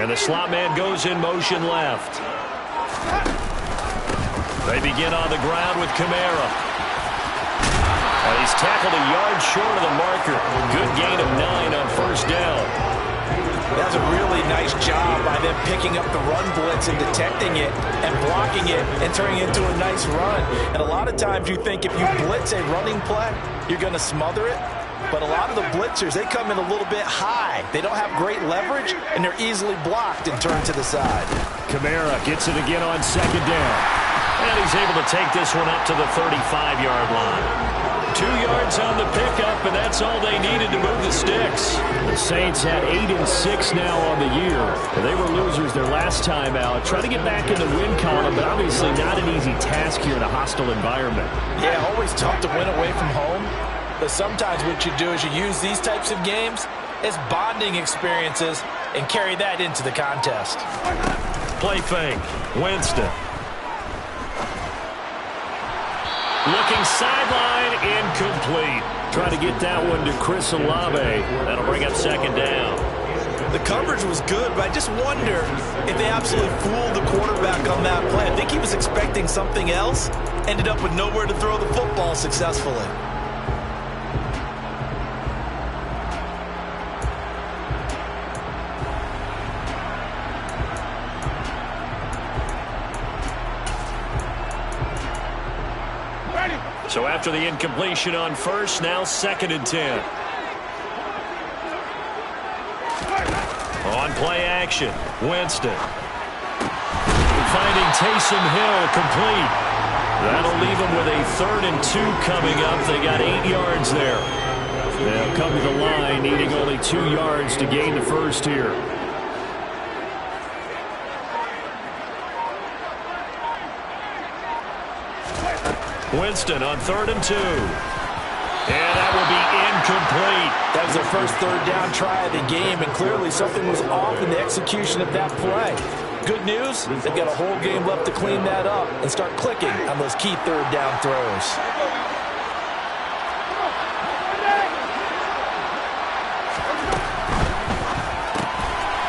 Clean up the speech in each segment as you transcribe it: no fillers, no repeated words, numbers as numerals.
And the slot man goes in motion left. They begin on the ground with Kamara. And he's tackled a yard short of the marker. Good gain of 9 on first down. That's a really nice job by them picking up the run blitz and detecting it and blocking it and turning it into a nice run. And a lot of times you think if you blitz a running play, you're going to smother it. But a lot of the blitzers, they come in a little bit high. They don't have great leverage, and they're easily blocked and turned to the side. Kamara gets it again on second down. And he's able to take this one up to the 35-yard line. 2 yards on the pickup, and that's all they needed to move the sticks. The Saints had 8-6 now on the year. They were losers their last time out. Try to get back in the win column, but obviously not an easy task here in a hostile environment. Yeah, always tough to win away from home. But sometimes what you do is you use these types of games as bonding experiences and carry that into the contest. Play fake. Winston. Looking sideline, incomplete. Trying to get that one to Chris Olave. That'll bring up second down. The coverage was good, but I just wonder if they absolutely fooled the quarterback on that play. I think he was expecting something else. Ended up with nowhere to throw the football successfully. So after the incompletion on first, now 2nd and 10. On play action, Winston. Finding Taysom Hill complete. That'll leave them with a 3rd and 2 coming up. They got 8 yards there. They'll come to the line needing only 2 yards to gain the first here. Winston on 3rd and 2. And that will be incomplete. That was their first 3rd down try of the game, and clearly something was off in the execution of that play. Good news, they've got a whole game left to clean that up and start clicking on those key 3rd down throws.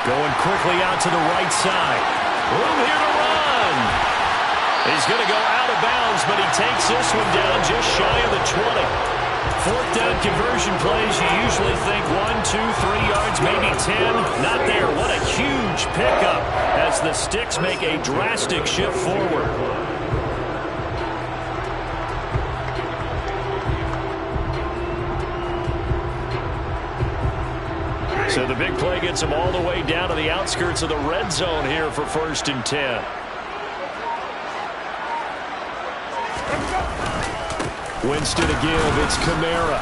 Going quickly out to the right side. Room here to run. He's going to go out of bounds, but he takes this one down just shy of the 20. 4th down conversion plays, you usually think 1, 2, 3 yards, maybe 10. Not there. What a huge pickup as the sticks make a drastic shift forward. So the big play gets him all the way down to the outskirts of the red zone here for 1st and 10. Winston to give. It's Kamara.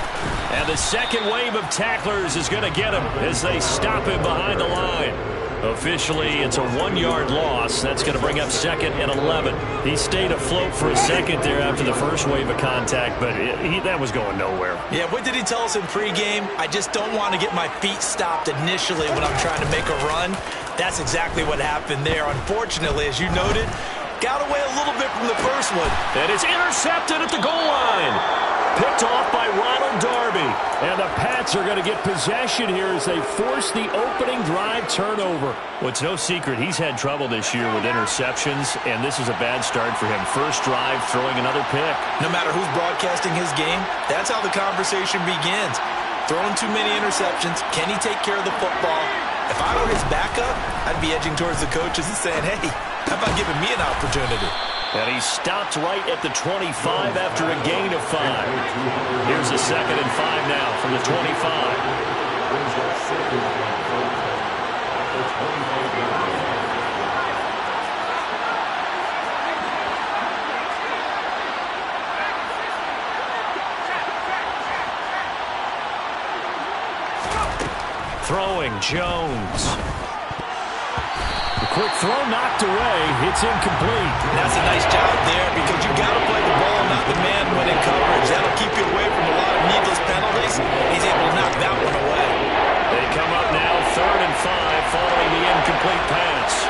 And the second wave of tacklers is going to get him as they stop him behind the line. Officially, it's a 1-yard loss. That's going to bring up 2nd and 11. He stayed afloat for a second there after the first wave of contact, but that was going nowhere. Yeah, what did he tell us in pregame? I just don't want to get my feet stopped initially when I'm trying to make a run. That's exactly what happened there. Unfortunately, as you noted, got away a little bit from the first one. And it's intercepted at the goal line. Picked off by Ronald Darby. And the Pats are going to get possession here as they force the opening drive turnover. Well, it's no secret he's had trouble this year with interceptions, and this is a bad start for him. First drive, throwing another pick. No matter who's broadcasting his game, that's how the conversation begins. Throwing too many interceptions. Can he take care of the football? If I were his backup, I'd be edging towards the coaches and saying, hey, how about giving me an opportunity? And he stopped right at the 25 after a gain of 5. Here's a 2nd and 5 now from the 25. Throwing Jones. Quick throw knocked away. It's incomplete. That's a nice job there because you got to play the ball, not the man when in coverage. That'll keep you away from a lot of needless penalties. He's able to knock that one away. They come up now 3rd and 5 following the incomplete pass.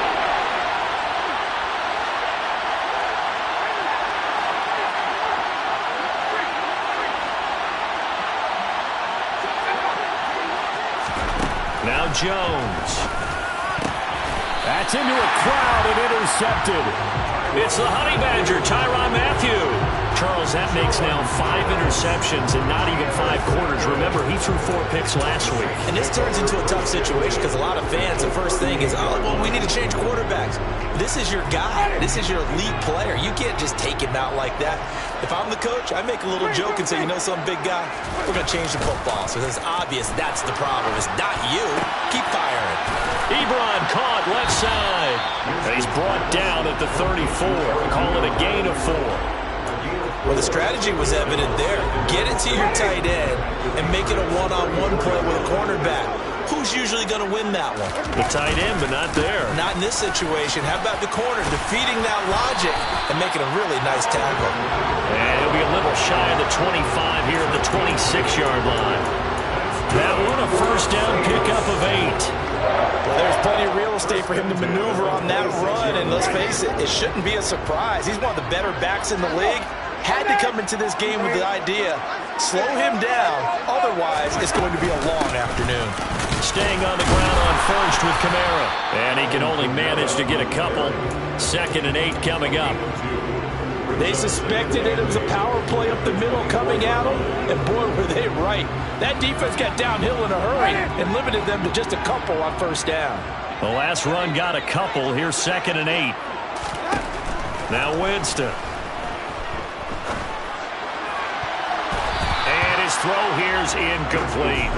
Now Jones. Gets into a crowd and intercepted. It's the Honey Badger, Tyrann Mathieu. Charles, that makes now 5 interceptions in not even 5 quarters. Remember, he threw 4 picks last week. And this turns into a tough situation because a lot of fans, the first thing is, oh, well, we need to change quarterbacks. This is your guy. This is your elite player. You can't just take him out like that. If I'm the coach, I make a little joke and say, you know, some big guy, we're going to change the football. So it's obvious that's the problem. It's not you. Keep firing. Ebron caught left side. And he's brought down at the 34. Call it a gain of 4. Well, the strategy was evident there. Get it to your tight end and make it a one-on-one play with a cornerback. Who's usually going to win that one? The tight end, but not there. Not in this situation. How about the corner defeating that logic and making a really nice tackle? And he'll be a little shy of the 25 here at the 26-yard line. That one, a first down pickup of 8. Well, there's plenty of real estate for him to maneuver on that run, and let's face it, it shouldn't be a surprise. He's one of the better backs in the league. Had to come into this game with the idea, slow him down, otherwise it's going to be a long afternoon. Staying on the ground on first with Kamara. And he can only manage to get a couple. 2nd and 8 coming up. They suspected it was a power play up the middle coming at them, and boy, were they right. That defense got downhill in a hurry and limited them to just a couple on first down. The last run got a couple. Here's 2nd and 8. Now Winston. And his throw here's incomplete.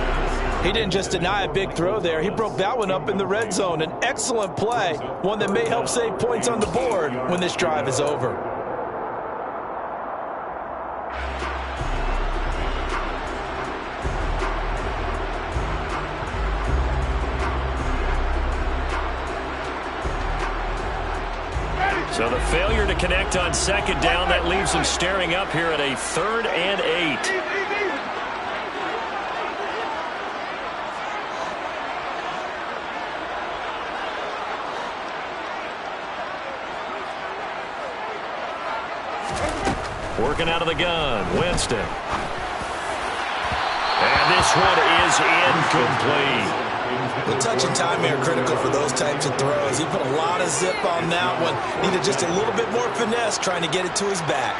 He didn't just deny a big throw there. He broke that one up in the red zone. An excellent play, one that may help save points on the board when this drive is over. So the failure to connect on 2nd down, that leaves them staring up here at a 3rd and 8. Working out of the gun, Winston. And this one is incomplete. The touch and time are critical for those types of throws. He put a lot of zip on that one. Needed just a little bit more finesse trying to get it to his back.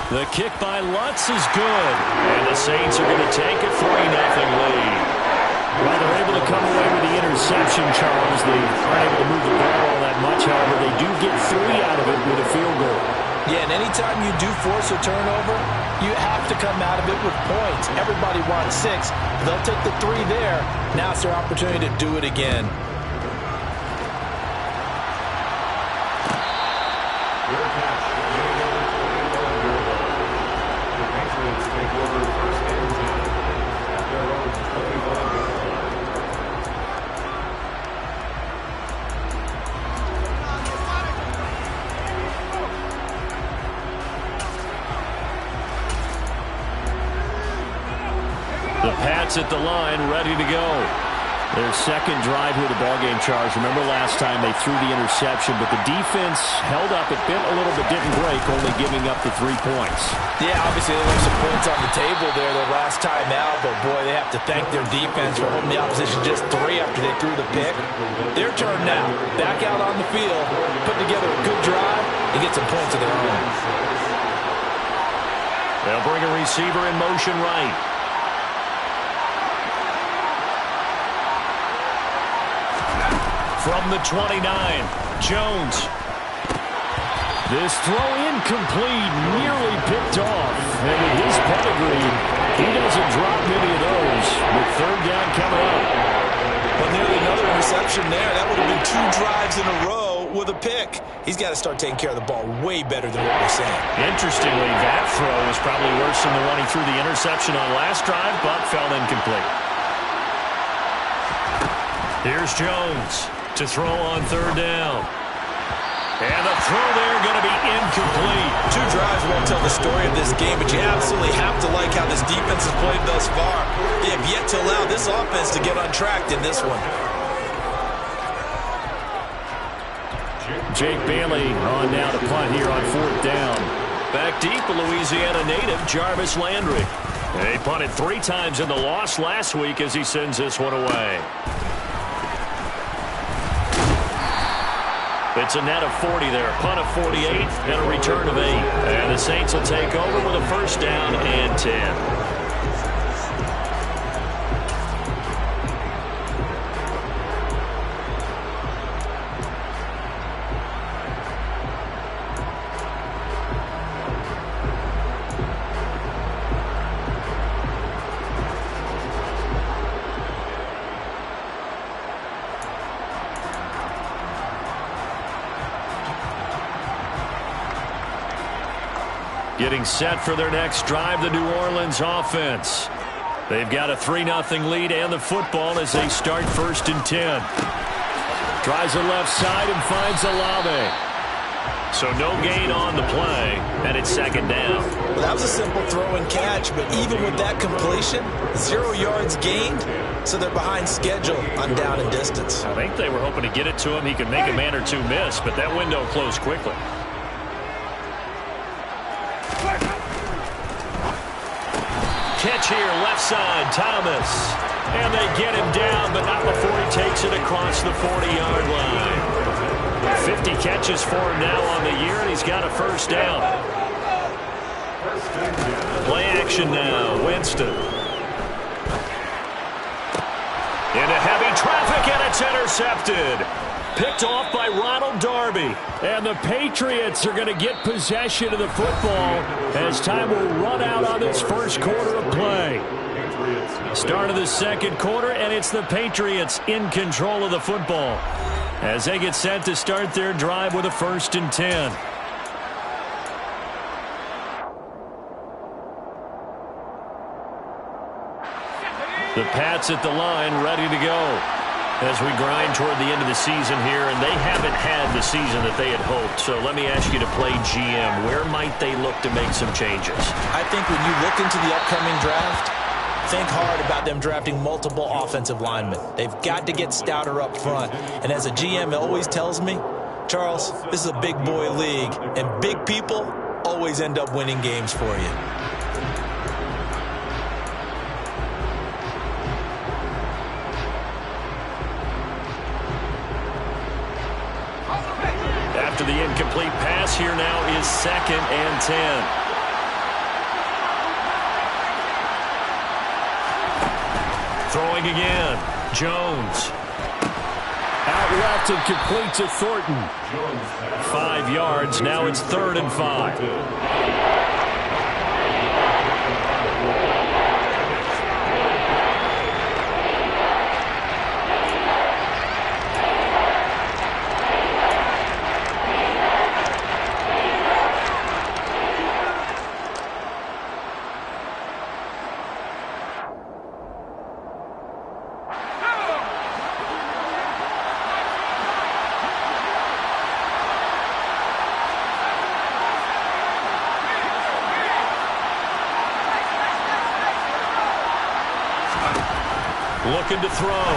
The kick by Lutz is good. And the Saints are going to take a 3-0 lead. Well, they're able to come away with the interception, Charles. They aren't able to move the ball all that much. However, they do get 3 out of it with a field goal. Yeah, and anytime you do force a turnover, you have to come out of it with points. Everybody wants 6. They'll take the 3 there. Now it's their opportunity to do it again. The Pats at the line, ready to go. Their second drive with the ballgame, Charge. Remember last time they threw the interception, but the defense held up. It bent a little bit, didn't break, only giving up the 3 points. Yeah, obviously they left some points on the table there the last time out, but boy, they have to thank their defense for holding the opposition just 3 after they threw the pick. Their turn now. Back out on the field, put together a good drive, and get some points of their own. They'll bring a receiver in motion right. From the 29, Jones. This throw incomplete, nearly picked off. And with his pedigree, he doesn't drop many of those. With 3rd down coming up. But nearly another interception there. That would have been 2 drives in a row with a pick. He's got to start taking care of the ball way better than what we're saying. Interestingly, that throw was probably worse than the one he threw the interception on last drive, but fell incomplete. Here's Jones to throw on 3rd down. And the throw there going to be incomplete. 2 drives won't tell the story of this game, but you absolutely have to like how this defense has played thus far. They have yet to allow this offense to get untracked in this one. Jake Bailey on now to punt here on 4th down. Back deep, a Louisiana native, Jarvis Landry. He punted 3 times in the loss last week as he sends this one away. It's a net of 40 there. Punt of 48 and a return of 8. And the Saints will take over with a first down and 10. Getting set for their next drive, the New Orleans offense. They've got a 3-0 lead and the football as they start 1st and 10. Tries the left side and finds Olave. So no gain on the play, and it's 2nd down. Well, that was a simple throw and catch, but even with that completion, 0 yards gained, so they're behind schedule on down and distance. I think they were hoping to get it to him. He could make a man or two miss, but that window closed quickly. Catch here, left side, Thomas. And they get him down, but not before he takes it across the 40-yard line. 50 catches for him now on the year, and he's got a first down. Play action now, Winston. Into heavy traffic, and it's intercepted. Picked off by Ronald Darby. And the Patriots are going to get possession of the football as time will run out on this first quarter of play. Start of the second quarter, and it's the Patriots in control of the football as they get set to start their drive with a 1st and 10. The Pats at the line, ready to go as we grind toward the end of the season here, and they haven't had the season that they had hoped. So let me ask you to play GM. Where might they look to make some changes? I think when you look into the upcoming draft, think hard about them drafting multiple offensive linemen. They've got to get stouter up front. And as a GM, it always tells me, Charles, this is a big boy league, and big people always end up winning games for you. After the incomplete pass, here now is 2nd and 10. Throwing again. Jones. Out left and complete to Thornton. 5 yards. Now it's 3rd and 5. Looking to throw.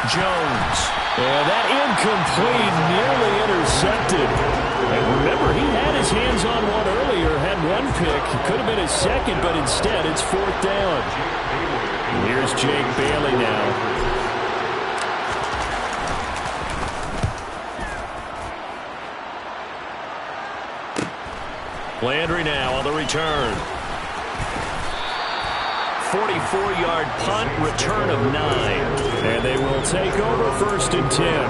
Jones. And that incomplete, nearly intercepted. And remember, he had his hands on one earlier, had one pick. It could have been his second, but instead it's 4th down. And here's Jake Bailey now. Landry now on the return. 44-yard punt, return of 9. And they will take over 1st and 10.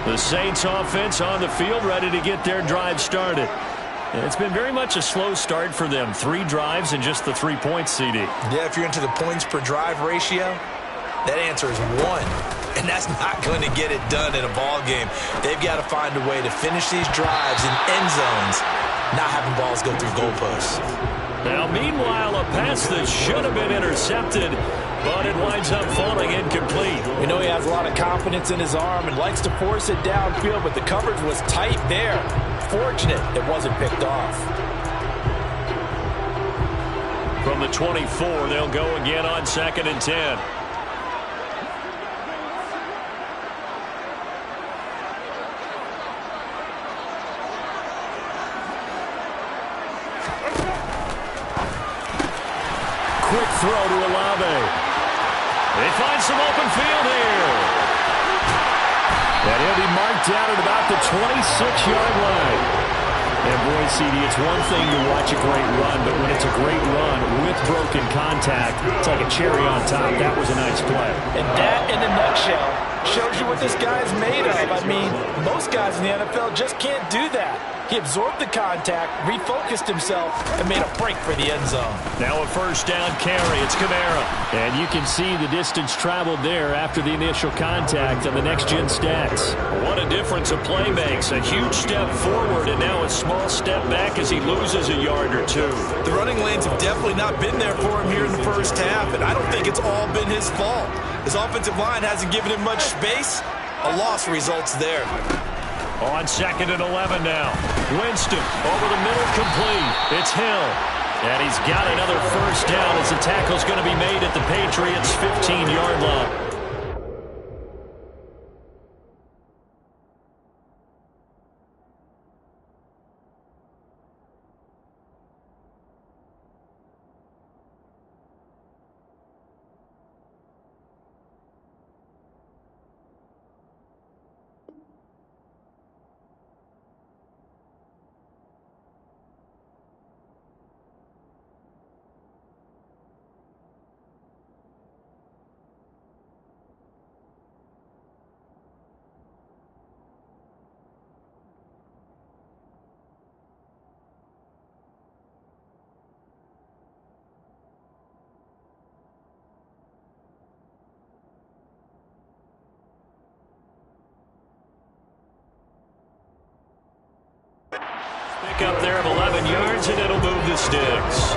The Saints offense on the field, ready to get their drive started. And it's been very much a slow start for them. 3 drives and just the 3 points, CD. Yeah, if you're into the points per drive ratio, that answer is 1. And that's not going to get it done in a ball game. They've got to find a way to finish these drives in end zones, not having balls go through goalposts. Now, meanwhile, a pass that should have been intercepted, but it winds up falling incomplete. We know he has a lot of confidence in his arm and likes to force it downfield, but the coverage was tight there. Unfortunate it wasn't picked off. From the 24, they'll go again on 2nd and 10. Quick throw to Olave. They find some open field here. And he'll be marked down at about the 26-yard line. And boy, CD, it's one thing to watch a great run, but when it's a great run with broken contact, it's like a cherry on top. That was a nice play. And that, in a nutshell, shows you what this guy's made of. I mean, most guys in the NFL just can't do that. He absorbed the contact, refocused himself, and made a break for the end zone. Now a first down carry. It's Kamara. And you can see the distance traveled there after the initial contact on the next-gen stats. What a difference a play makes. A huge step forward and now a small step back as he loses a yard or two. The running lanes have definitely not been there for him here in the first half, and I don't think it's all been his fault. His offensive line hasn't given him much space. A loss results there. On 2nd and 11 now. Winston over the middle, complete. It's Hill. And he's got another first down as the tackle's going to be made at the Patriots' 15-yard line. Pick up there of 11 yards, and it'll move the sticks.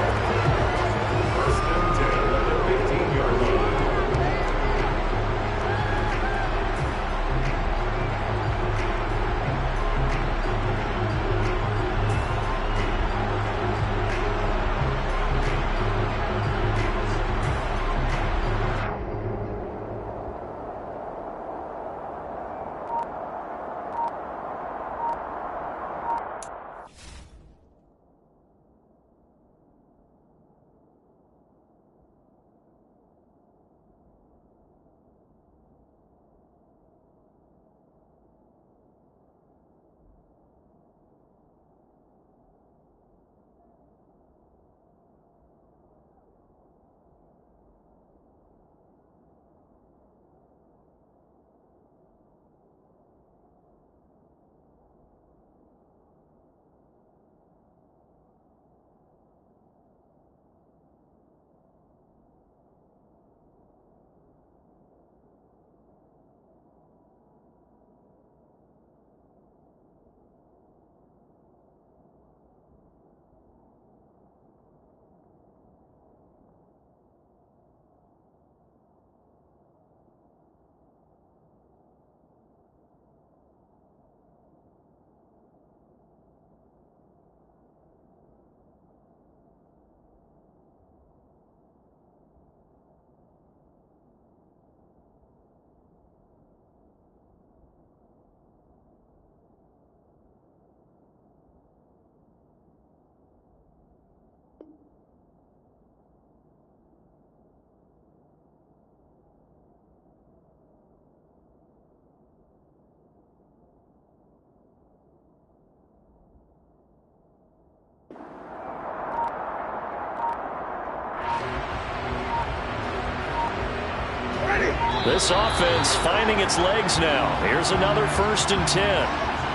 This offense finding its legs now. Here's another 1st and 10.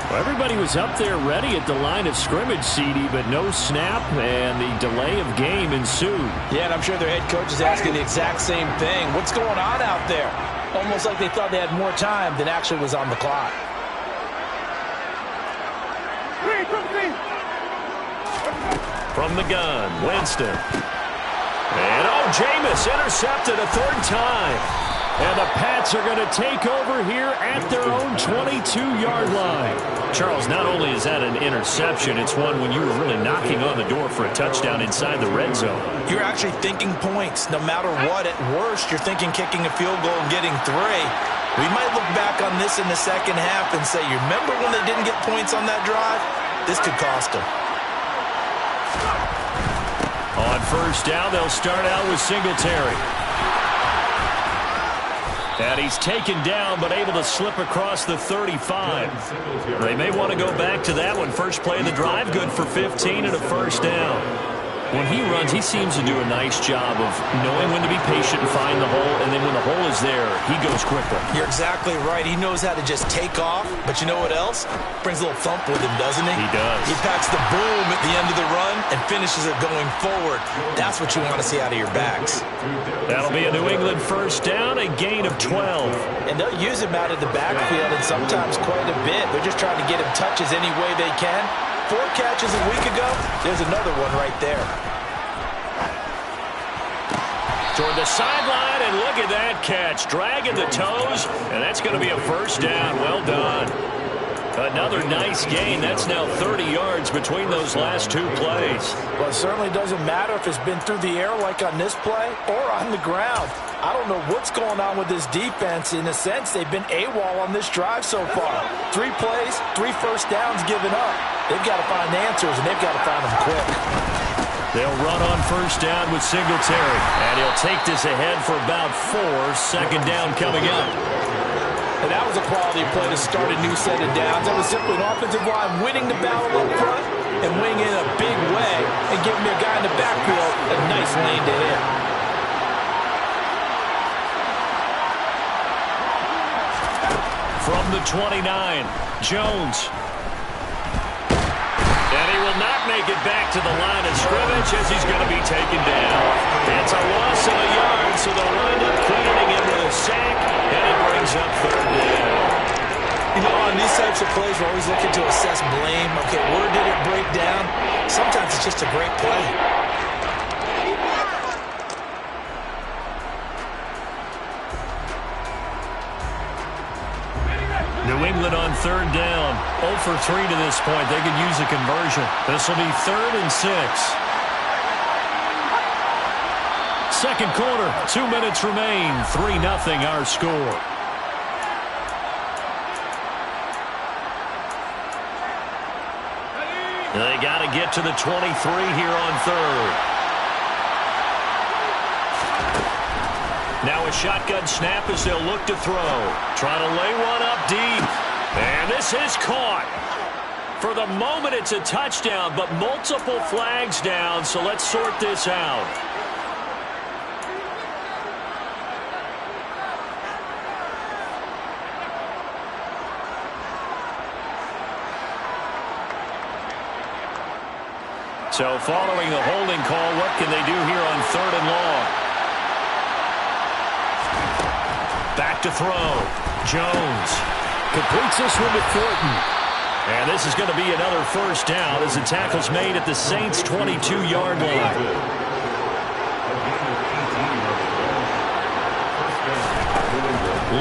Well, everybody was up there ready at the line of scrimmage, CD, but no snap, and the delay of game ensued. Yeah, and I'm sure their head coach is asking the exact same thing. What's going on out there? Almost like they thought they had more time than actually was on the clock. From the gun, Winston. And Jameis intercepted a 3rd time. And the Pats are going to take over here at their own 22-yard line. Charles, not only is that an interception, it's one when you were really knocking on the door for a touchdown inside the red zone. You're actually thinking points. No matter what, at worst, you're thinking kicking a field goal and getting 3. We might look back on this in the second half and say, you remember when they didn't get points on that drive? This could cost them. On first down, they'll start out with Singletary. And he's taken down, but able to slip across the 35. They may want to go back to that one. First play of the drive, good for 15 and a first down. When he runs, he seems to do a nice job of knowing when to be patient and find the hole, and then when the hole is there, he goes quickly. You're exactly right. He knows how to just take off, but you know what else? Brings a little thump with him, doesn't he? He does. He packs the boom at the end of the run and finishes it going forward. That's what you want to see out of your backs. That'll be a New England first down, a gain of 12. And they'll use him out of the backfield, and sometimes quite a bit. They're just trying to get him touches any way they can. 4 catches a week ago, there's another one right there. Toward the sideline, and look at that catch. Dragging the toes, and that's going to be a first down. Well done. Another nice gain. That's now 30 yards between those last 2 plays. Well, it certainly doesn't matter if it's been through the air like on this play or on the ground. I don't know what's going on with this defense. In a sense, they've been AWOL on this drive so far. 3 plays, 3 first downs given up. They've got to find answers, and they've got to find them quick. They'll run on first down with Singletary, and he'll take this ahead for about 4. Second down coming up. And that was a quality play to start a new set of downs. That was simply an offensive line winning the battle up front and winning in a big way and giving me a guy in the backfield a nice lane to hit. From the 29, Jones. And he will not make it back to the line of scrimmage as he's going to be taken down. It's a loss of a yard, so they'll wind up crediting him with a sack, and it brings up third down. You know, on these types of plays, we're always looking to assess blame. Okay, where did it break down? Sometimes it's just a great play. New England on third down. 0 for 3 to this point. They could use a conversion. This will be 3rd and 6. Second quarter, 2 minutes remain. 3-0 our score. They got to get to the 23 here on third. Now a shotgun snap as they'll look to throw. Trying to lay one up deep. And this is caught. For the moment, it's a touchdown, but multiple flags down, so let's sort this out. So following the holding call, what can they do here on 3rd and long? Back to throw. Jones completes this one to Thornton. And this is going to be another first down as the tackle's made at the Saints' 22-yard line.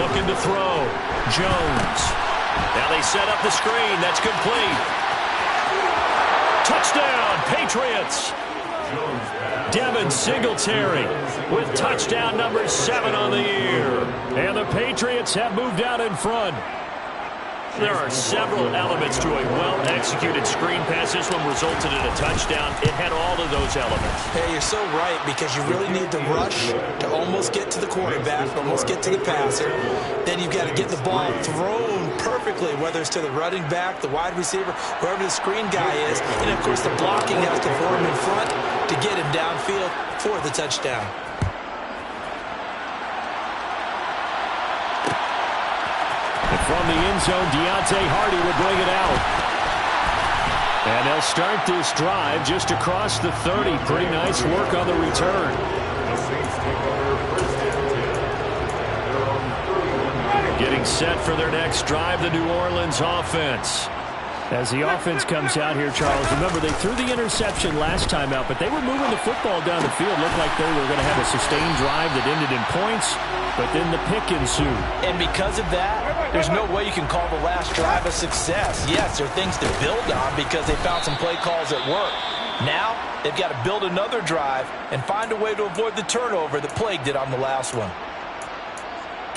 Looking to throw. Jones. Now they set up the screen. That's complete. Touchdown, Patriots. Devin Singletary with touchdown number 7 on the year. And the Patriots have moved out in front. There are several elements to a well-executed screen pass. This one resulted in a touchdown. It had all of those elements. Hey, you're so right, because you really need to rush to almost get to the quarterback, almost get to the passer. Then you've got to get the ball thrown perfectly, whether it's to the running back, the wide receiver, wherever the screen guy is. And, of course, the blocking has to form in front to get him downfield for the touchdown. From the end zone, Deontay Hardy will bring it out. And they'll start this drive just across the 30. Pretty nice work on the return. Getting set for their next drive, the New Orleans offense. As the offense comes out here, Charles, remember they threw the interception last time out, but they were moving the football down the field. Looked like they were going to have a sustained drive that ended in points, but then the pick ensued. And because of that, there's no way you can call the last drive a success. Yes, there are things to build on because they found some play calls that work. Now, they've got to build another drive and find a way to avoid the turnover that plagued it on the last one.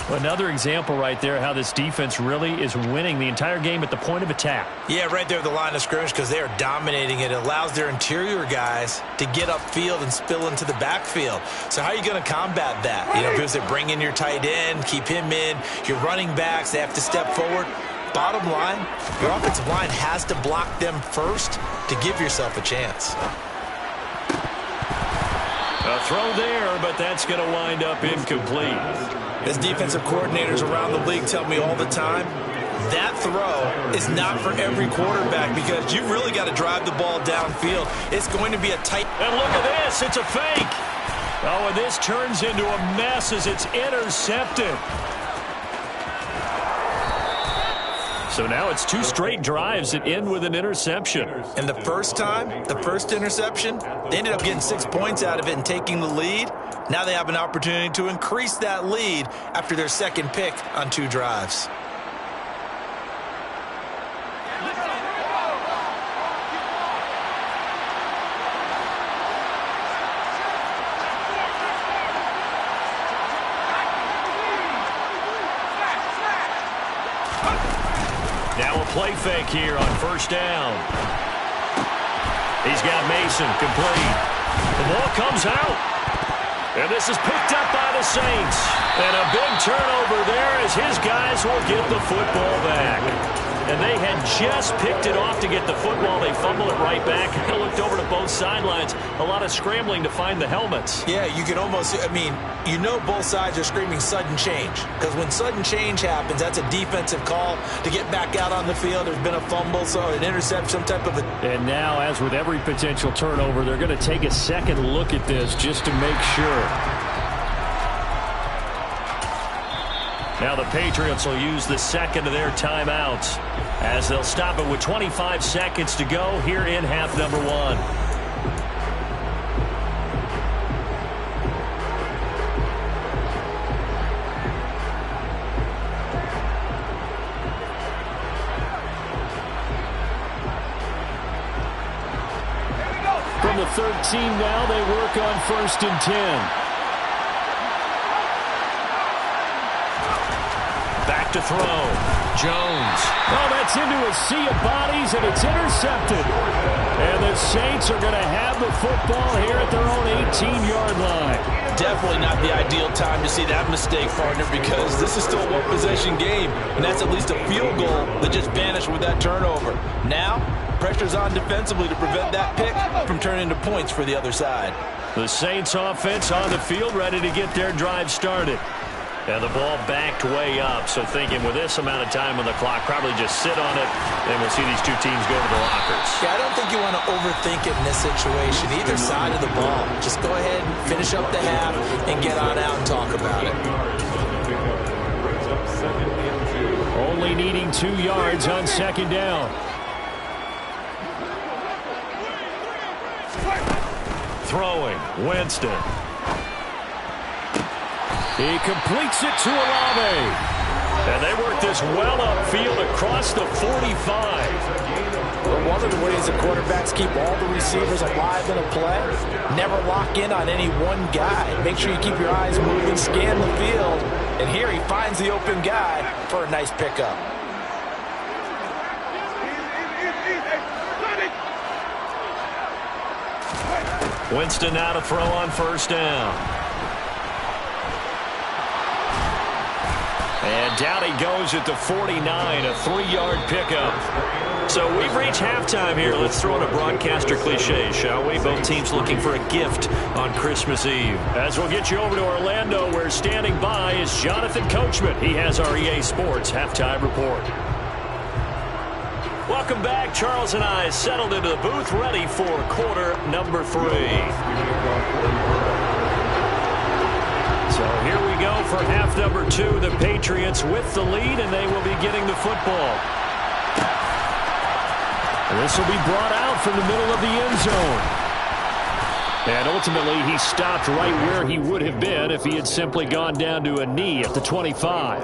Another example right there how this defense really is winning the entire game at the point of attack. Yeah, right there at the line of scrimmage because they are dominating it. It allows their interior guys to get upfield and spill into the backfield. So how are you going to combat that? You know, because they bring in your tight end, keep him in, your running backs, they have to step forward. Bottom line, your offensive line has to block them first to give yourself a chance. A throw there, but that's going to wind up incomplete. As defensive coordinators around the league tell me all the time, that throw is not for every quarterback because you've really got to drive the ball downfield. It's going to be a tight... And look at this, it's a fake. Oh, and this turns into a mess as it's intercepted. So now it's two straight drives that end with an interception. And the first time, the first interception, they ended up getting 6 points out of it and taking the lead. Now they have an opportunity to increase that lead after their second pick on 2 drives. Now a play fake here on first down. He's got Mason complete. The ball comes out. And this is picked up by the Saints. And a big turnover there as his guys will get the football back. And they had just picked it off to get the football. They fumble it right back. I looked over to both sidelines. A lot of scrambling to find the helmets. Yeah, you can almost, I mean, you know both sides are screaming sudden change. Because when sudden change happens, that's a defensive call to get back out on the field. There's been a fumble, so an interception, some type of a... And now, as with every potential turnover, they're going to take a second look at this just to make sure. Now the Patriots will use the second of their timeouts as they'll stop it with 25 seconds to go here in half number 1. From the 13 now, they work on 1st and 10. Back to throw. Jones. Oh, that's into a sea of bodies, and it's intercepted. And the Saints are going to have the football here at their own 18-yard line. Definitely not the ideal time to see that mistake, partner, because this is still a one-possession game, and that's at least a field goal that just vanished with that turnover. Now, pressure's on defensively to prevent that pick from turning into points for the other side. The Saints offense on the field ready to get their drive started. And the ball backed way up, so thinking with this amount of time on the clock, probably just sit on it, and we'll see these two teams go to the lockers. Yeah, I don't think you want to overthink it in this situation, either side of the ball. Just go ahead and finish up the half and get on out and talk about it. Only needing 2 yards on second down. Throwing, Winston. He completes it to Olave. And they work this well upfield across the 45. Well, one of the ways the quarterbacks keep all the receivers alive in a play, never lock in on any one guy. Make sure you keep your eyes moving, scan the field. And here he finds the open guy for a nice pickup. Winston now to throw on first down. And down he goes at the 49, a 3-yard pickup. So we've reached halftime here. Let's throw in a broadcaster cliche, shall we? Both teams looking for a gift on Christmas Eve. As we'll get you over to Orlando, where standing by is Jonathan Coachman. He has our EA Sports halftime report. Welcome back. Charles and I settled into the booth, ready for quarter number 3. So here we go for half number 2. The Patriots with the lead, and they will be getting the football. And this will be brought out from the middle of the end zone. And ultimately, he stopped right where he would have been if he had simply gone down to a knee at the 25.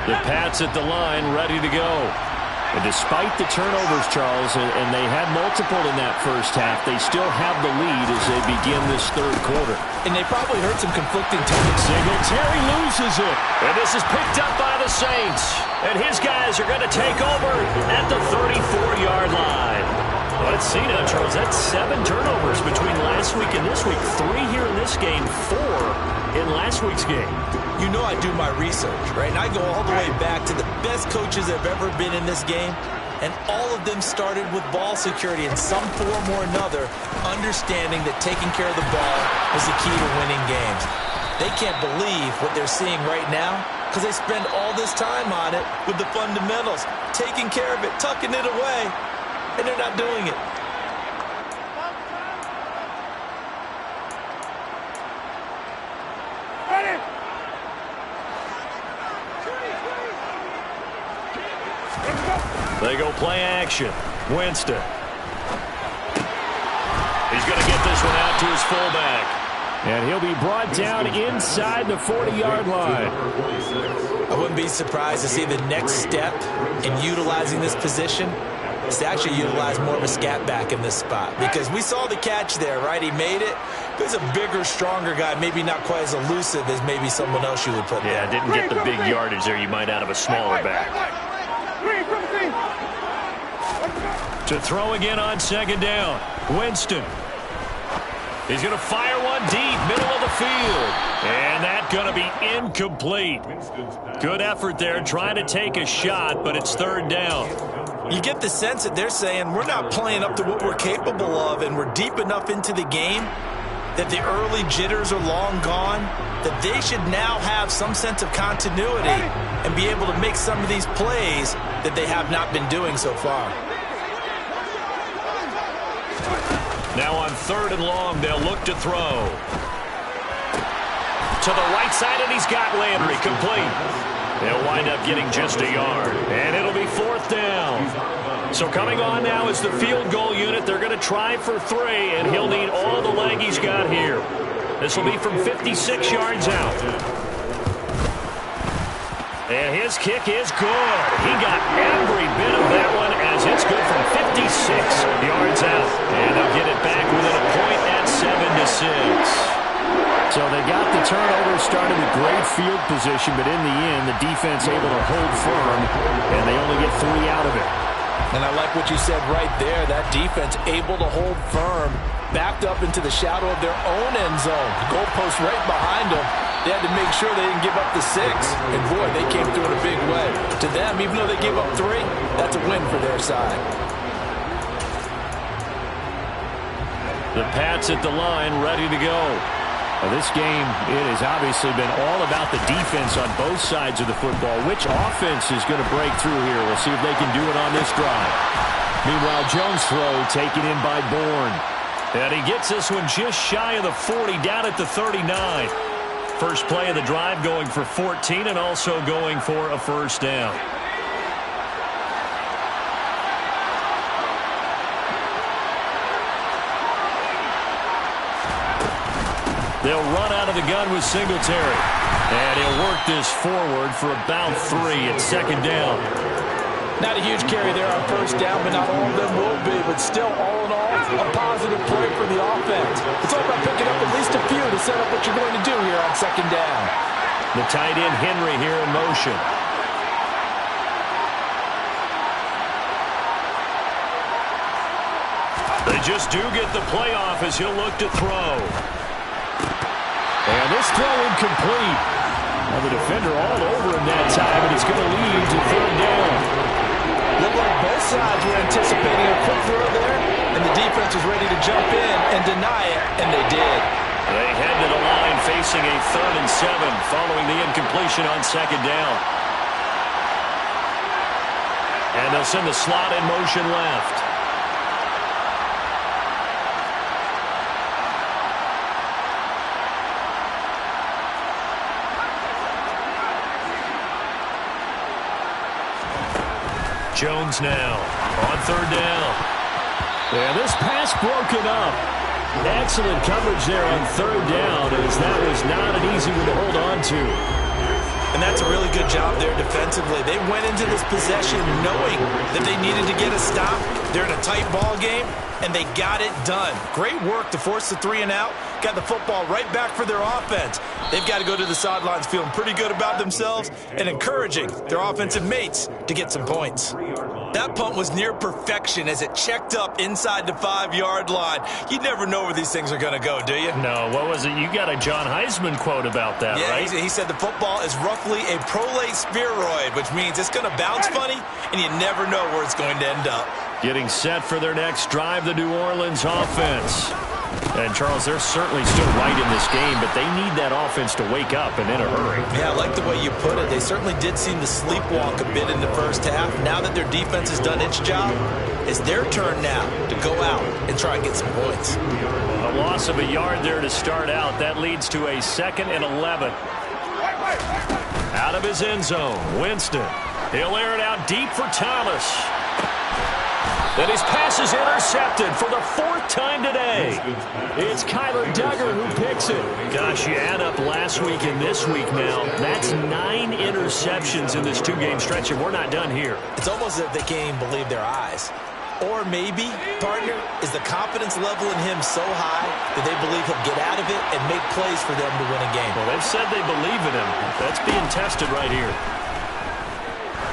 The Pats at the line, ready to go. And despite the turnovers, Charles, and they had multiple in that first half, they still have the lead as they begin this third quarter. And they probably heard some conflicting takes. Singletary loses it. And this is picked up by the Saints. And his guys are going to take over at the 34-yard line. Let's see now, Charles. That's 7 turnovers between last week and this week. 3 here in this game, 4 in last week's game. You know I do my research, right? And I go all the way back to the best coaches that have ever been in this game. And all of them started with ball security in some form or another, understanding that taking care of the ball was the key to winning games. They can't believe what they're seeing right now because they spend all this time on it with the fundamentals, taking care of it, tucking it away, and they're not doing it. They go play action. Winston. He's going to get this one out to his fullback. And he'll be brought down inside the 40-yard line. I wouldn't be surprised to see the next step in utilizing this position is to actually utilize more of a scat back in this spot. Because we saw the catch there, right? He made it. But he's a bigger, stronger guy, maybe not quite as elusive as maybe someone else you would put there. Yeah, didn't get the big yardage there you might out of a smaller back. To throw again on second down. Winston. He's going to fire one deep, middle of the field. And that's going to be incomplete. Good effort there, trying to take a shot, but it's third down. You get the sense that they're saying we're not playing up to what we're capable of, and we're deep enough into the game that the early jitters are long gone, that they should now have some sense of continuity and be able to make some of these plays that they have not been doing so far. Now on third and long, they'll look to throw. To the right side, and he's got Landry complete. They'll wind up getting just a yard, and it'll be fourth down. So coming on now is the field goal unit. They're going to try for 3, and he'll need all the leg he's got here. This will be from 56 yards out. And his kick is good. He got every bit of that one as it's good from 56 yards out. And they'll get it back within a point at 7-6. So they got the turnover, started with great field position, but in the end, the defense able to hold firm, and they only get 3 out of it. And I like what you said right there. That defense able to hold firm, backed up into the shadow of their own end zone. The goalpost right behind them. They had to make sure they didn't give up the 6. And, boy, they came through in a big way. To them, even though they gave up 3, that's a win for their side. The Pats at the line, ready to go. Well, this game, it has obviously been all about the defense on both sides of the football. Which offense is going to break through here? We'll see if they can do it on this drive. Meanwhile, Jones' throw taken in by Bourne. And he gets this one just shy of the 40, down at the 39. First play of the drive going for 14 and also going for a first down. They'll run out of the gun with Singletary. And he'll work this forward for about 3 at second down. Not a huge carry there on first down, but not all of them will be. But still, all in all, a positive play for the offense. It's all about picking up at least a few to set up what you're going to do here on second down. The tight end, Henry, here in motion. They just do get the playoff as he'll look to throw. And this throw incomplete. Well, the defender all over him that time, and it's going to lead to third down. Looked like both sides were anticipating a quick throw there, and the defense was ready to jump in and deny it, and they did. They head to the line facing a 3rd and 7 following the incompletion on second down. And they'll send the slot in motion left. Jones now on third down. Yeah, this pass broken up. Excellent coverage there on third down, as that was not an easy one to hold on to. And that's a really good job there defensively. They went into this possession knowing that they needed to get a stop. They're in a tight ball game, and they got it done. Great work to force the 3 and out. Got the football right back for their offense. They've got to go to the sidelines feeling pretty good about themselves and encouraging their offensive mates to get some points. That punt was near perfection as it checked up inside the 5-yard line. You never know where these things are going to go, do you? No, what was it? You got a John Heisman quote about that, yeah, right? He said the football is roughly a prolate spheroid, which means it's going to bounce funny, and you never know where it's going to end up. Getting set for their next drive, the New Orleans offense. And, Charles, they're certainly still right in this game, but they need that offense to wake up and in a hurry. Yeah, I like the way you put it. They certainly did seem to sleepwalk a bit in the first half. Now that their defense has done its job, it's their turn now to go out and try and get some points. A loss of a yard there to start out. That leads to a 2nd and 11. Out of his end zone, Winston. He'll air it out deep for Thomas. And his pass is intercepted for the 4th time today. It's Kyler Duggar who picks it. Gosh, you add up last week and this week now. That's 9 interceptions in this 2-game stretch, and we're not done here. It's almost as if they can't even believe their eyes. Or maybe, partner, is the confidence level in him so high that they believe he'll get out of it and make plays for them to win a game. Well, they've said they believe in him. That's being tested right here.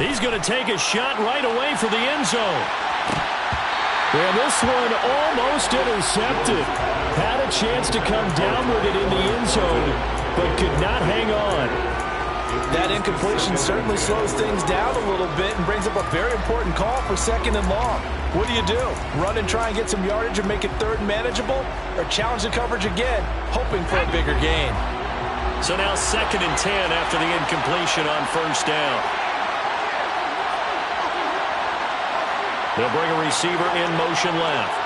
He's going to take a shot right away for the end zone. And this one almost intercepted. Had a chance to come down with it in the end zone, but could not hang on. That incompletion certainly slows things down a little bit and brings up a very important call for 2nd and long. What do? Run and try and get some yardage and make it 3rd manageable? Or challenge the coverage again, hoping for a bigger gain? So now 2nd and 10 after the incompletion on 1st down. They'll bring a receiver in motion left.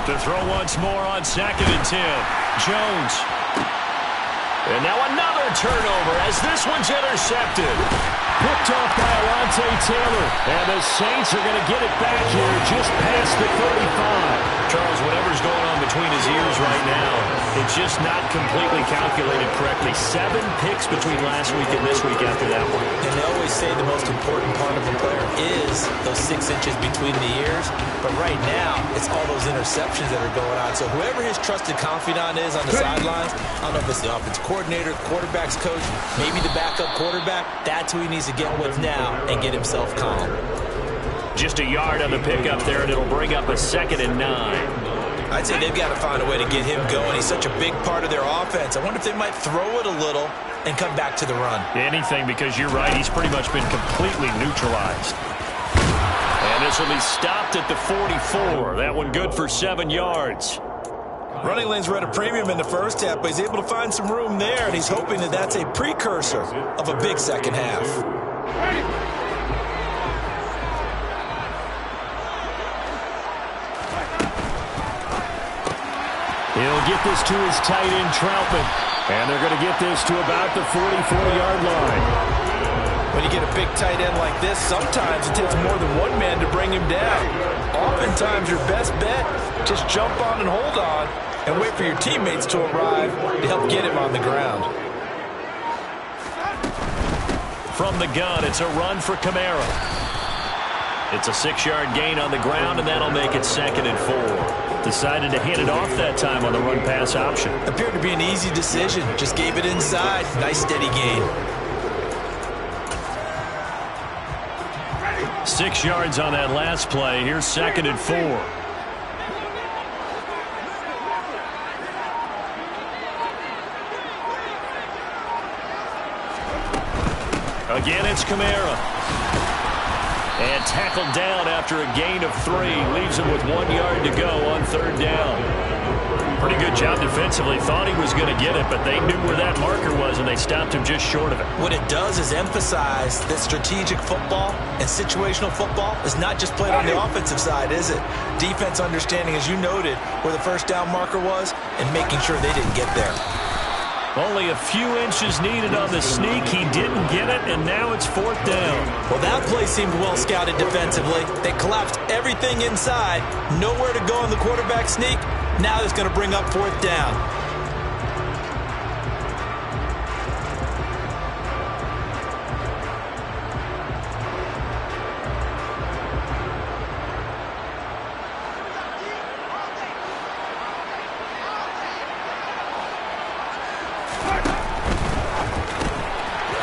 To throw once more on 2nd and 10. Jones. And now another turnover as this one's intercepted. Picked off by Alontae Taylor. And the Saints are going to get it back here just past the 35. Charles, whatever's going on between his ears right now, it's just not completely calculated correctly. 7 picks between last week and this week after that one. And they always say the most important part of a player is those 6 inches between the ears. But right now, it's all those interceptions that are going on. So whoever his trusted confidant is on the sidelines, I don't know if it's the offensive coordinator, quarterback's coach, maybe the backup quarterback, that's who he needs to get with now and get himself calm. Just a yard on the pickup there, and it'll bring up a 2nd and 9. I'd say they've got to find a way to get him going. He's such a big part of their offense. I wonder if they might throw it a little and come back to the run. Anything, because you're right. He's pretty much been completely neutralized. And this will be stopped at the 44. That one good for 7 yards. Running lanes were at a premium in the first half, but he's able to find some room there, and he's hoping that that's a precursor of a big second half. He'll get this to his tight end, Troutman. And they're going to get this to about the 44-yard line. When you get a big tight end like this, sometimes it takes more than one man to bring him down. Oftentimes, your best bet, just jump on and hold on and wait for your teammates to arrive to help get him on the ground. From the gun, it's a run for Kamara. It's a 6-yard gain on the ground, and that'll make it 2nd and 4. Decided to hand it off that time on the run-pass option. Appeared to be an easy decision. Just gave it inside. Nice, steady gain. 6 yards on that last play. Here's 2nd and 4. Again, it's Kamara. And tackled down after a gain of 3. Leaves him with 1 yard to go on 3rd down. Pretty good job defensively. Thought he was going to get it, but they knew where that marker was, and they stopped him just short of it. What it does is emphasize that strategic football and situational football is not just played on the offensive side, is it? Defense understanding, as you noted, where the first down marker was and making sure they didn't get there. Only a few inches needed on the sneak. He didn't get it, and now it's 4th down. Well, that play seemed well scouted defensively. They collapsed everything inside. Nowhere to go on the quarterback sneak. Now it's going to bring up 4th down.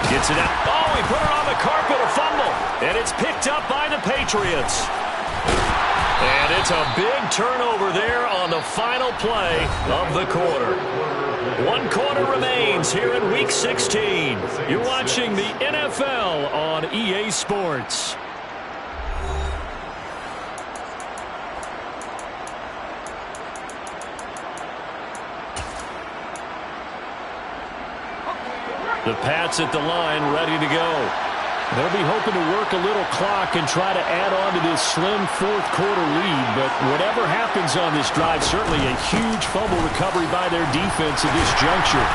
Gets it out. Oh, he put it on the carpet, a fumble. And it's picked up by the Patriots. And it's a big turnover there on the final play of the quarter. 1 quarter remains here in Week 16. You're watching the NFL on EA Sports. The Pats at the line, ready to go. They'll be hoping to work a little clock and try to add on to this slim 4th quarter lead. But whatever happens on this drive, certainly a huge fumble recovery by their defense at this juncture.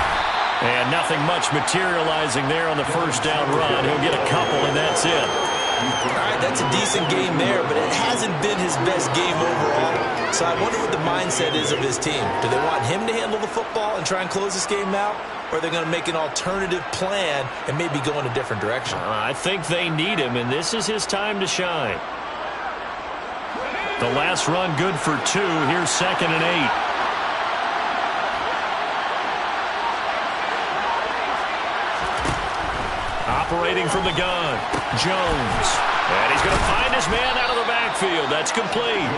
And nothing much materializing there on the first down run. He'll get a couple, and that's it. All right, that's a decent game there, but it hasn't been his best game overall. So I wonder what the mindset is of his team. Do they want him to handle the football and try and close this game out? Or are they going to make an alternative plan and maybe go in a different direction? I think they need him, and this is his time to shine. The last run good for 2. Here's 2nd and 8. Operating from the gun, Jones. And he's going to find his man out of the backfield. That's complete.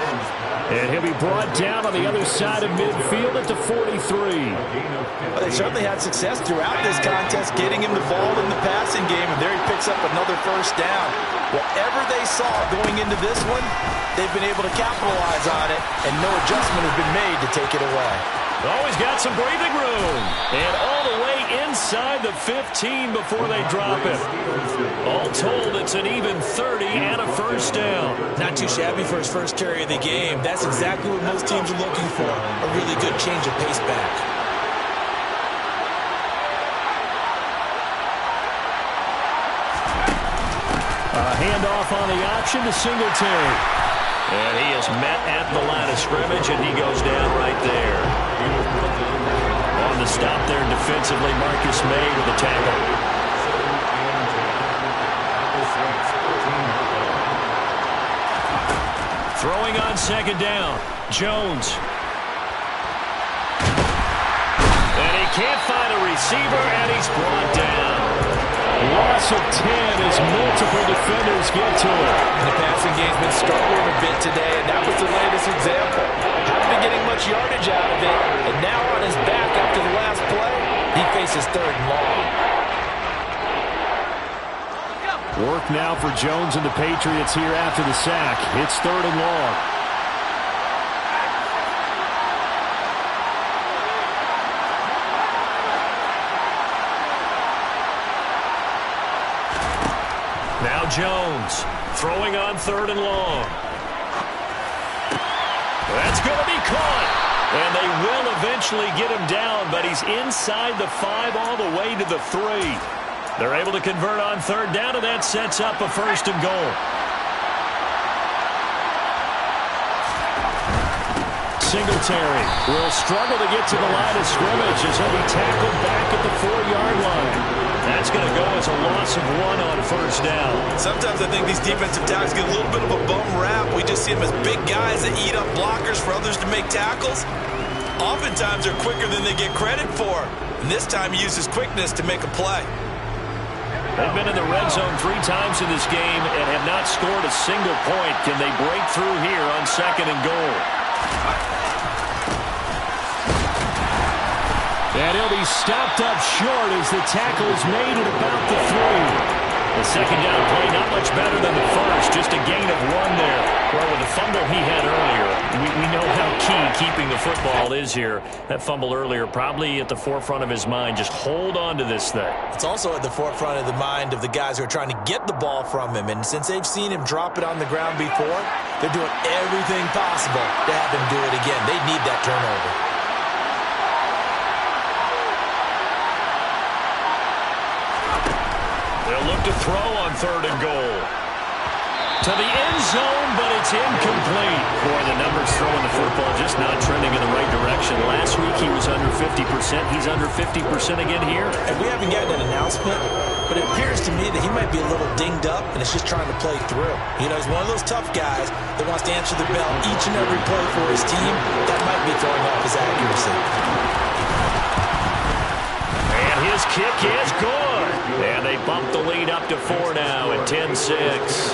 And he'll be brought down on the other side of midfield at the 43. Well, they certainly had success throughout this contest, getting him the ball in the passing game, and there he picks up another first down. Whatever they saw going into this one, they've been able to capitalize on it, and no adjustment has been made to take it away. Always got some breathing room. And all the way inside the 15 before they drop it. All told, it's an even 30 and a first down. Not too shabby for his first carry of the game. That's exactly what most teams are looking for. A really good change of pace back. A handoff on the option to Singletary. And he is met at the line of scrimmage, and he goes down right there. On the stop there defensively, Marcus May with a tackle. Throwing on 2nd down, Jones. And he can't find a receiver, and he's brought down. Loss of 10 as multiple defenders get to it. The passing game's been struggling a bit today, and that was the latest example. Haven't been getting much yardage out of it, and now on his back after the last play, he faces 3rd and long. Work now for Jones and the Patriots here after the sack. It's 3rd and long. Now Jones throwing on 3rd and long. That's going to be caught. And they will eventually get him down, but he's inside the 5 all the way to the 3. They're able to convert on 3rd down, and that sets up a 1st and goal. Singletary will struggle to get to the line of scrimmage as he'll be tackled back at the 4-yard line. That's going to go as a loss of 1 on 1st down. Sometimes I think these defensive tackles get a little bit of a bum rap. We just see them as big guys that eat up blockers for others to make tackles. Oftentimes they're quicker than they get credit for. And this time he used his quickness to make a play. They've been in the red zone 3 times in this game and have not scored a single point. Can they break through here on 2nd and goal? And he'll be stopped up short as the tackle is made at about the 3. The 2nd down play not much better than the first, just a gain of 1 there. Well, with the fumble he had earlier, we know how key keeping the football is here. That fumble earlier probably at the forefront of his mind. Just hold on to this thing. It's also at the forefront of the mind of the guys who are trying to get the ball from him. And since they've seen him drop it on the ground before, they're doing everything possible to have him do it again. They need that turnover. They'll look to throw on 3rd and goal. To the end zone, but it's incomplete. Boy, the numbers throwing the football just not trending in the right direction. Last week he was under 50%. He's under 50% again here. And we haven't gotten an announcement, but it appears to me that he might be a little dinged up and is just trying to play through. You know, he's one of those tough guys that wants to answer the bell each and every play for his team. That might be throwing off his accuracy. And his kick is good. And they bump the lead up to 4 now at 10-6.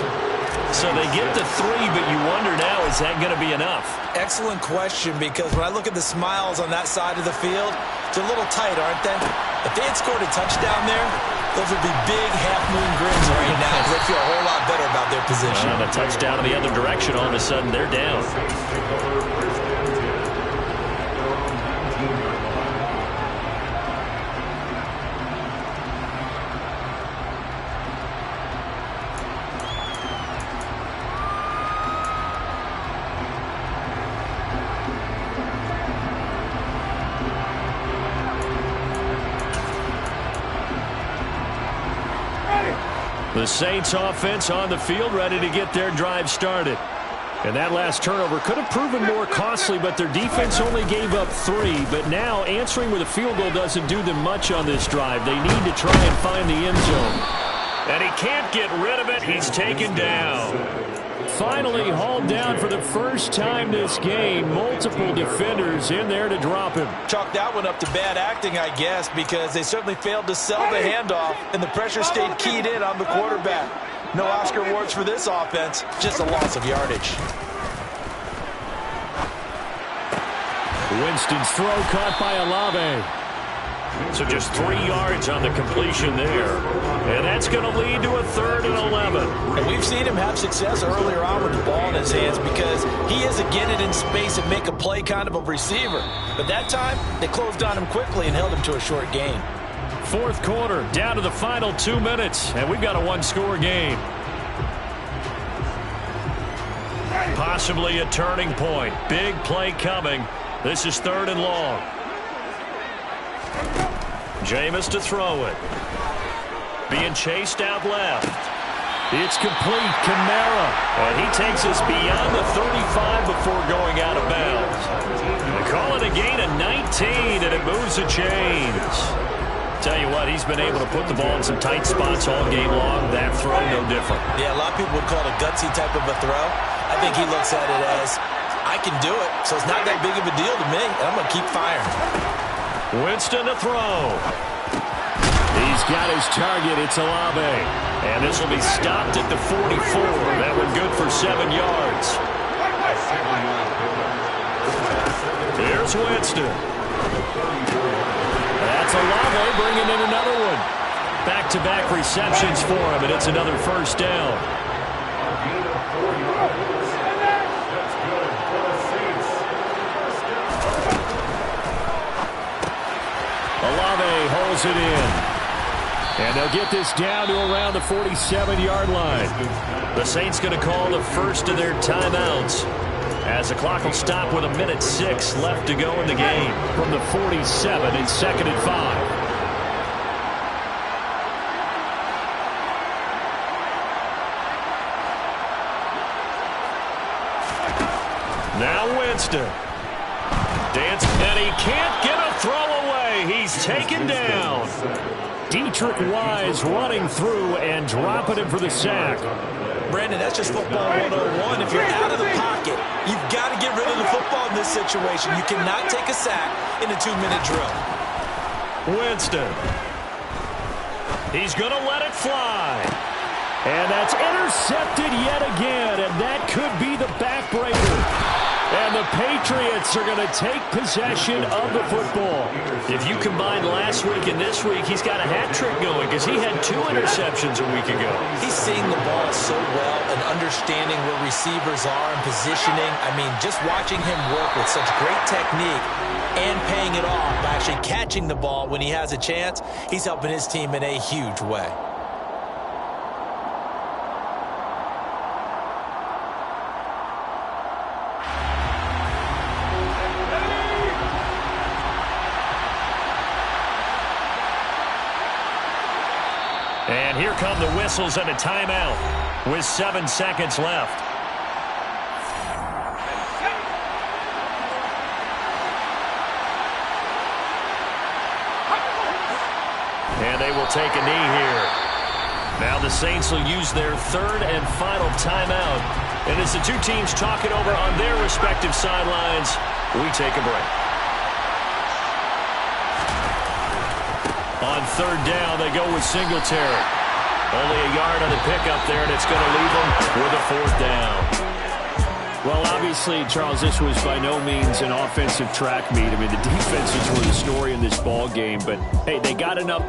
So they get to 3, but you wonder now, is that going to be enough? Excellent question, because when I look at the smiles on that side of the field, they're a little tight, aren't they? If they had scored a touchdown there, those would be big half-moon grins right now, because they feel a whole lot better about their position. And a touchdown in the other direction, all of a sudden they're down. The Saints offense on the field, ready to get their drive started. And that last turnover could have proven more costly, but their defense only gave up 3. But now answering with a field goal doesn't do them much on this drive. They need to try and find the end zone. And he can't get rid of it. He's taken down. Finally hauled down for the first time this game. Multiple defenders in there to drop him. Chalk that one up to bad acting, I guess, because they certainly failed to sell the handoff, and the pressure stayed keyed in on the quarterback. No Oscar awards for this offense, just a loss of yardage. Winston's throw caught by Olave. So just 3 yards on the completion there. And that's going to lead to a 3rd and 11. And we've seen him have success earlier on with the ball in his hands because he is a get it in space and make a play kind of a receiver. But that time, they closed on him quickly and held him to a short gain. 4th quarter, down to the final 2 minutes, and we've got a 1-score game. Possibly a turning point. Big play coming. This is 3rd and long. Jameis to throw it. Being chased out left. It's complete. Kamara. And he takes us beyond the 35 before going out of bounds. They call it a gain of 19, and it moves the chains. Tell you what, he's been able to put the ball in some tight spots all game long. That throw, no different. Yeah, a lot of people would call it a gutsy type of a throw. I think he looks at it as, I can do it, so it's not that big of a deal to me, and I'm going to keep firing. Winston to throw. He's got his target. It's Olave. And this will be stopped at the 44. That one good for 7 yards. Here's Winston. That's Olave bringing in another one. Back-to-back receptions for him, and it's another first down. Olave holds it in. And they'll get this down to around the 47-yard line. The Saints going to call the first of their timeouts as the clock will stop with 1:06 left to go in the game from the 47 in 2nd and 5. Now Winston. Dance, and he can't get a throw away. He's taken down. Dietrich Wise running through and dropping him for the sack. Brandon, that's just football 101. If you're out of the pocket, you've got to get rid of the football in this situation. You cannot take a sack in a 2-minute drill. Winston. He's going to let it fly. And that's intercepted yet again, and that could be the backbreaker. And the Patriots are going to take possession of the football. If you combine last week and this week, he's got a hat trick going because he had 2 interceptions a week ago. He's seeing the ball so well and understanding where receivers are and positioning. I mean, just watching him work with such great technique and paying it off by actually catching the ball when he has a chance, he's helping his team in a huge way. And here come the whistles and a timeout with 7 seconds left. And they will take a knee here. Now the Saints will use their 3rd and final timeout. And as the 2 teams talk it over on their respective sidelines, we take a break. On 3rd down, they go with Singletary. Only a yard on the pickup there, and it's going to leave them with a 4th down. Well, obviously, Charles, this was by no means an offensive track meet. I mean, the defenses were the story in this ball game, but, hey, they got enough points.